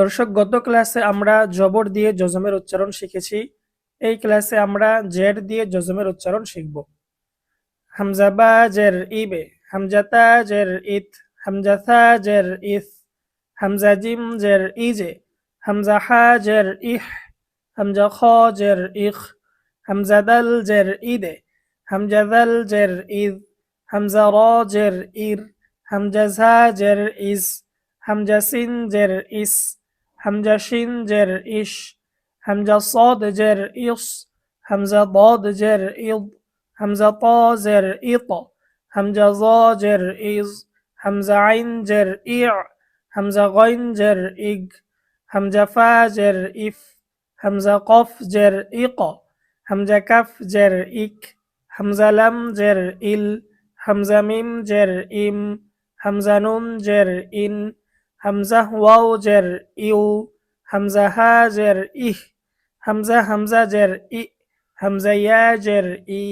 দর্শক, গত ক্লাসে আমরা জবর দিয়ে জজমের উচ্চারণ শিখেছি। এই ক্লাসে আমরা জের দিয়ে জজমের উচ্চারণ শিখব। হামজা বা জের ইবে, হামজা তা জের ইত, হামজা থা জের ইস, হামজা জিম জের ইজে, হামজা হা জের ইহ, হামজা খ জের ইখ, হামজা দাল জের ইদে, হামজা দাল জের ইদ, হামজা র জের ইর, হামজা ঝা জের ইস, হামজা সিন জের ইস, হামজা শিন জের ইশ, হামজা صاد জের ইস, হামজা ضاد জের ইদ, হামজা ত জের ইত, হামজা জ জের ইজ, হামজা আইন জের ই, হামজা গইন জের ইগ, হামজা ফা জের ইফ, হামজা কফ জের ইক, হামজা কাফ জের ইক, হামজা লাম জের ইল, হামজা মিম জের ইম, হামজা নুন জের ইন, হামজা ওয়াও জের ইউ, হামজা হা জের ইহ, হামজা হামজা জের ই, হামজা ইয়া জের ই।